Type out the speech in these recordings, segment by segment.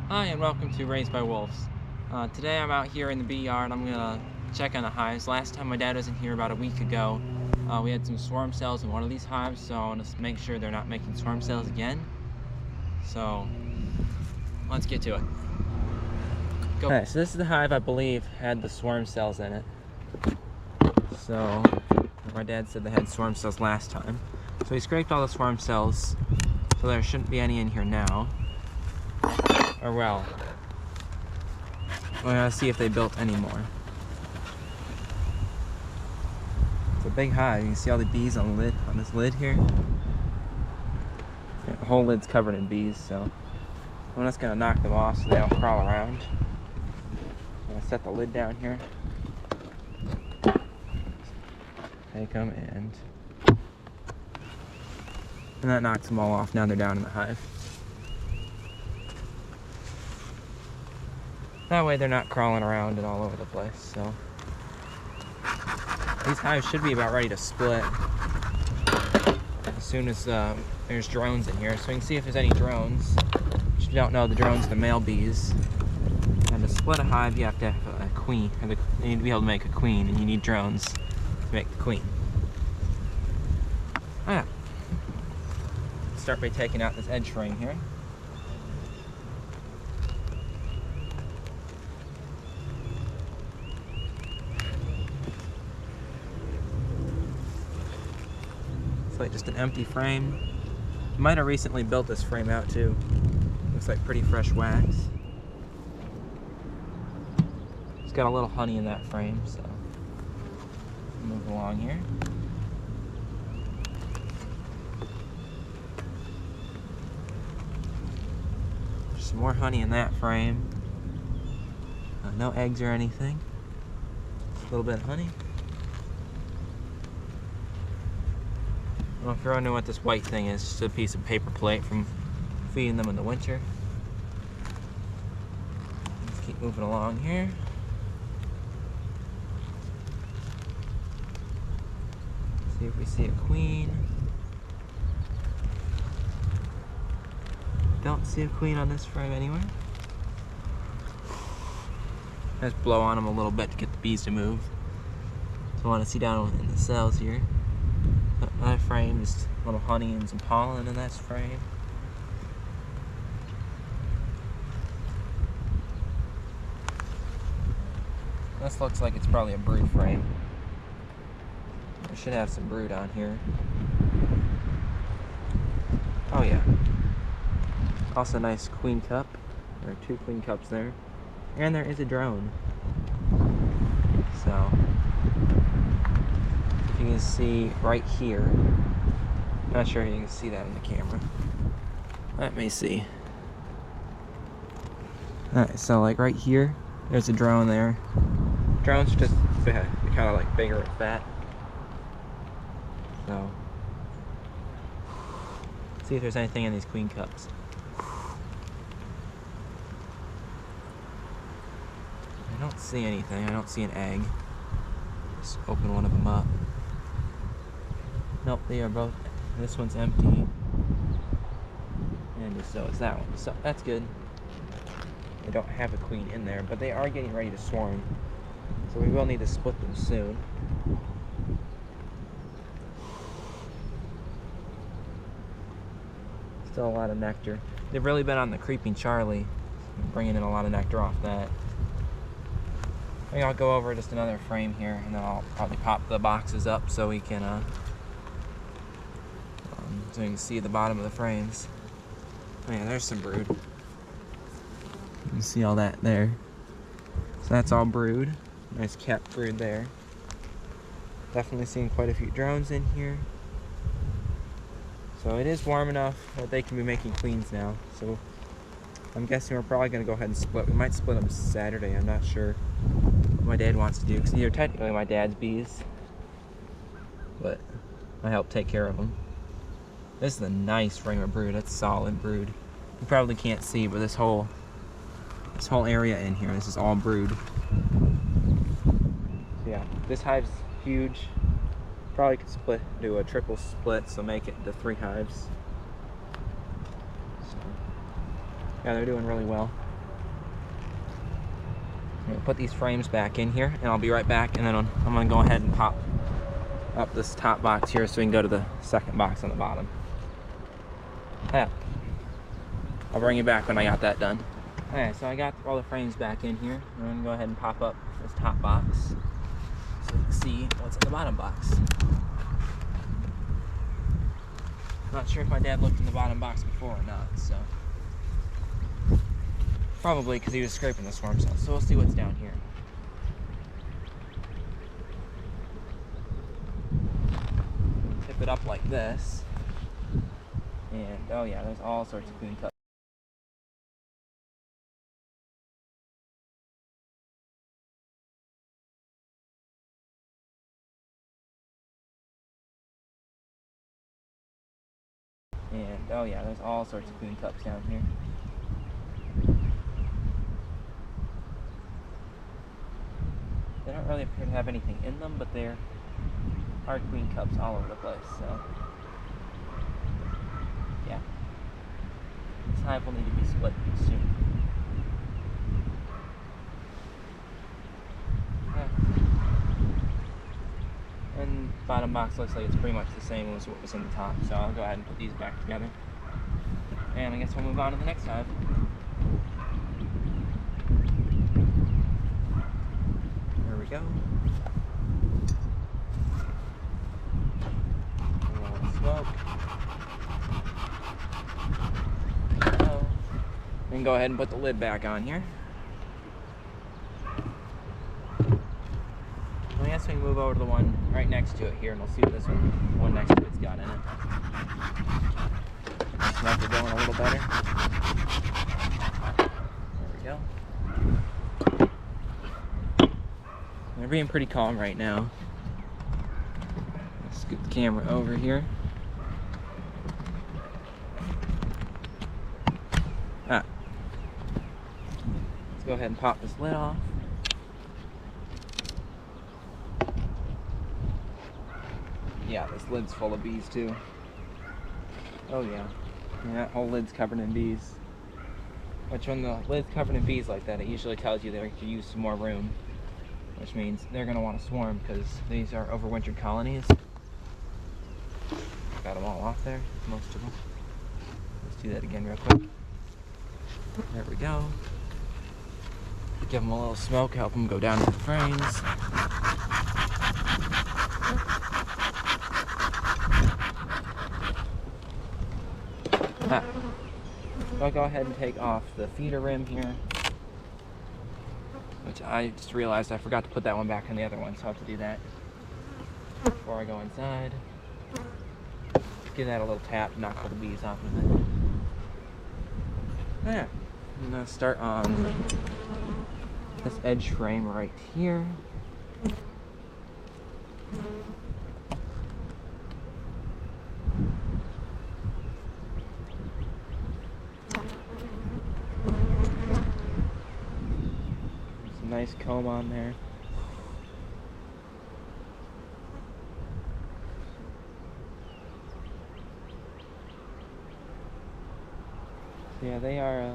Hi and welcome to Raised by Wolves. Today I'm out here in the bee yard. I'm gonna check on the hives. Last time my dad was in here about a week ago, we had some swarm cells in one of these hives, so I want to make sure they're not making swarm cells again. So let's get to it. Go. Alright, so this is the hive I believe had the swarm cells in it. So my dad said they had swarm cells last time. So he scraped all the swarm cells, so there shouldn't be any in here now. Or well, we're gonna see if they built any more. It's a big hive. You can see all the bees on the lid, on this lid here. Yeah, the whole lid's covered in bees, so I'm just gonna knock them off so they don't crawl around. I'm gonna set the lid down here. Take them and that knocks them all off. Now they're down in the hive. That way they're not crawling around and all over the place. So these hives should be about ready to split as soon as there's drones in here. So you can see if there's any drones. If you don't know, the drones are the male bees. And to split a hive, you have to have a queen. Or you need to be able to make a queen, and you need drones to make the queen. Alright. Start by taking out this edge frame here. It's like just an empty frame. Might have recently built this frame out too. Looks like pretty fresh wax. It's got a little honey in that frame, so move along here. There's some more honey in that frame. No eggs or anything. Just a little bit of honey. Well, if you're wondering what this white thing is, it's just a piece of paper plate from feeding them in the winter. Let's keep moving along here. See if we see a queen. Don't see a queen on this frame anywhere. Let's blow on them a little bit to get the bees to move. So I want to see down in the cells here. That frame, just a little honey and some pollen in that frame. This looks like it's probably a brood frame. I should have some brood on here. Oh yeah. Also a nice queen cup. There are 2 queen cups there. And there is a drone. So you can see right here. Not sure if you can see that in the camera. Let me see. Alright, so like right here, there's a drone there. Drones just kind of like bigger and fat. So, see if there's anything in these queen cups. I don't see anything. I don't see an egg. Just open one of them up. Nope, they are both. This one's empty. And so is that one. So that's good. They don't have a queen in there, but they are getting ready to swarm. So we will need to split them soon. Still a lot of nectar. They've really been on the Creeping Charlie, bringing in a lot of nectar off that. I think I'll go over just another frame here, and then I'll probably pop the boxes up so we can so you can see the bottom of the frames. Oh yeah, there's some brood. You can see all that there. So that's all brood. Nice capped brood there. Definitely seeing quite a few drones in here. So it is warm enough that they can be making queens now. So I'm guessing we're probably going to go ahead and split. We might split them Saturday. I'm not sure what my dad wants to do, because these are technically my dad's bees, but I help take care of them. This is a nice frame of brood. That's solid brood. You probably can't see, but this whole area in here, this is all brood. So yeah, this hive's huge. Probably could do a triple split, so make it into 3 hives. So, yeah, they're doing really well. I'm gonna put these frames back in here, and I'll be right back, and then I'm gonna go ahead and pop up this top box here so we can go to the second box on the bottom. Yeah. I'll bring you back when I got that done. Alright, so I got all the frames back in here. I'm gonna go ahead and pop up this top box so you can see what's in the bottom box. Not sure if my dad looked in the bottom box before or not, so probably because he was scraping the swarm cells. So we'll see what's down here. Tip it up like this, and oh yeah, there's all sorts of queen cups. And oh yeah, there's all sorts of queen cups down here. They don't really appear to have anything in them, but there are queen cups all over the place, so yeah. This hive will need to be split soon. Yeah. And bottom box looks like it's pretty much the same as what was in the top, so I'll go ahead and put these back together. And I guess we'll move on to the next hive. There we go. A little smoke. We can go ahead and put the lid back on here. I guess we can move over to the one right next to it here, and we'll see what this one next to it's got in it. Smoke it going a little better. There we go. They're being pretty calm right now. Let's scoot the camera over here. Let's go ahead and pop this lid off. Yeah, this lid's full of bees too. Oh yeah. That whole lid's covered in bees. Which when the lid's covered in bees like that, it usually tells you they could use some more room. Which means they're going to want to swarm because these are overwintered colonies. Got them all off there, most of them. Let's do that again real quick. There we go. Give them a little smoke, help them go down to the frames. So I'll go ahead and take off the feeder rim here, which I just realized I forgot to put that one back on the other one, so I'll have to do that before I go inside. Give that a little tap, knock all the bees off of it. Yeah, I'm gonna start on this edge frame right here. Nice comb on there. So yeah, they are,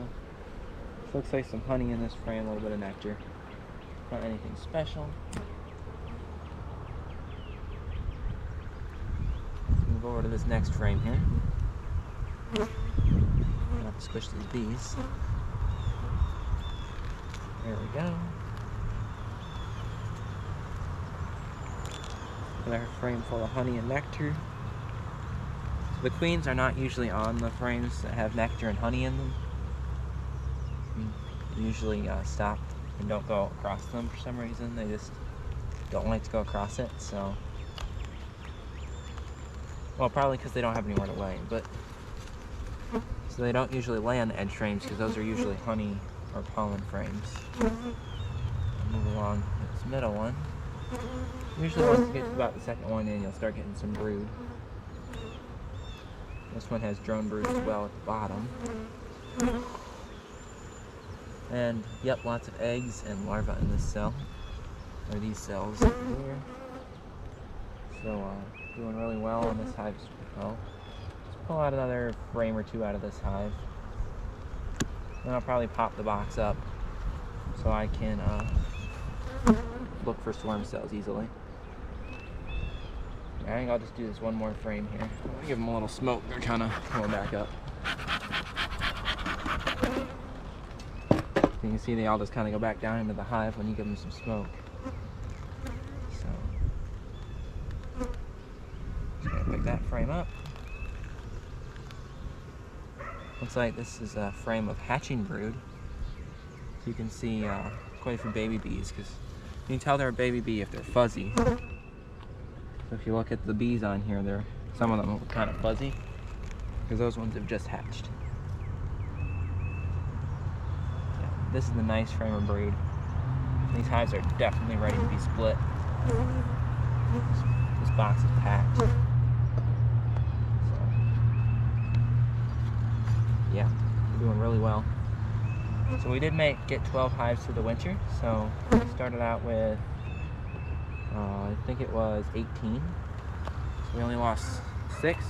looks like some honey in this frame, a little bit of nectar. Not anything special. Let's move over to this next frame here. I'll have to squish these bees. There we go. Another frame full of honey and nectar. So the queens are not usually on the frames that have nectar and honey in them. They usually stop and don't go across them for some reason. They just don't like to go across it, so. Well, probably because they don't have anywhere to lay, but. So they don't usually lay on the edge frames because those are usually honey or pollen frames. Move along this middle one. Usually once you get to about the second one in, you'll start getting some brood. This one has drone brood as well at the bottom. And, yep, lots of eggs and larvae in this cell. Or these cells here. So, doing really well on this hive as well. Let's pull out another frame or two out of this hive. Then I'll probably pop the box up so I can look for swarm cells easily. I think I'll just do this one more frame here. I'm gonna give them a little smoke. They're kind of coming back up. You can see they all just kind of go back down into the hive when you give them some smoke. So, just gonna pick that frame up. Looks like this is a frame of hatching brood. So you can see quite a few baby bees, because you can tell they're a baby bee if they're fuzzy. So if you look at the bees on here, some of them are kind of fuzzy, because those ones have just hatched. Yeah, this is the nice frame of brood. These hives are definitely ready to be split. This box is packed. So, yeah, we're doing really well. So we did get 12 hives through the winter. So we started out with I think it was 18. So we only lost 6.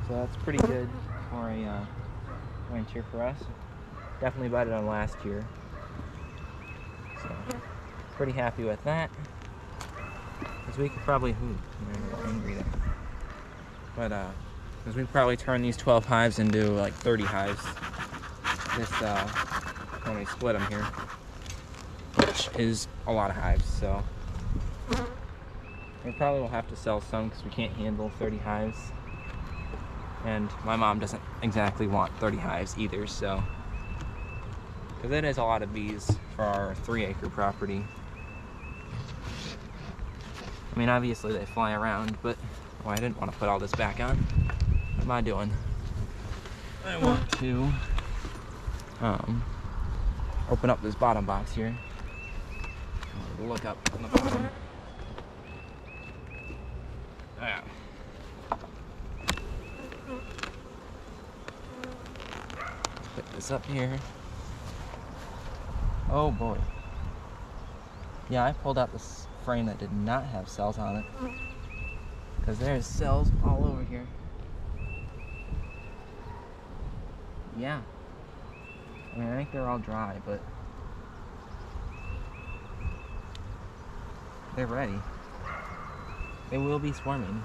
So that's pretty good for a winter for us. Definitely better than last year. So pretty happy with that. Because we could probably, I'm a little angry there. But because we could probably turn these 12 hives into like 30 hives. This when we split them here, which is a lot of hives. So we probably will have to sell some because we can't handle 30 hives. And my mom doesn't exactly want 30 hives either, so. Because it is a lot of bees for our 3-acre property. I mean, obviously they fly around, but I didn't want to put all this back on. What am I doing? I want to open up this bottom box here. Look up on the bottom. Yeah. Put this up here. Oh boy. Yeah, I pulled out this frame that did not have cells on it. Because there's cells all over here. Yeah. I mean, I think they're all dry, but they're ready. They will be swarming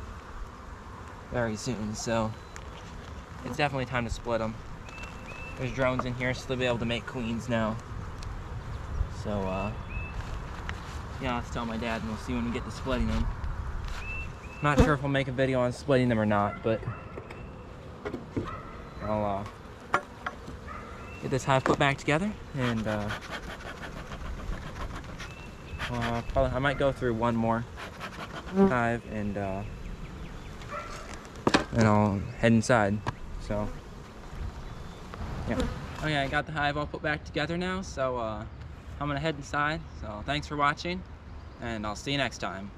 very soon, so it's definitely time to split them. There's drones in here, so they'll be able to make queens now. So, yeah, let's tell my dad and we'll see when we get to splitting them. Not sure if we'll make a video on splitting them or not, but I'll get this hive put back together, and I might go through one more hive and I'll head inside. So yeah. Okay, I got the hive all put back together now, so I'm gonna head inside. So thanks for watching, and I'll see you next time.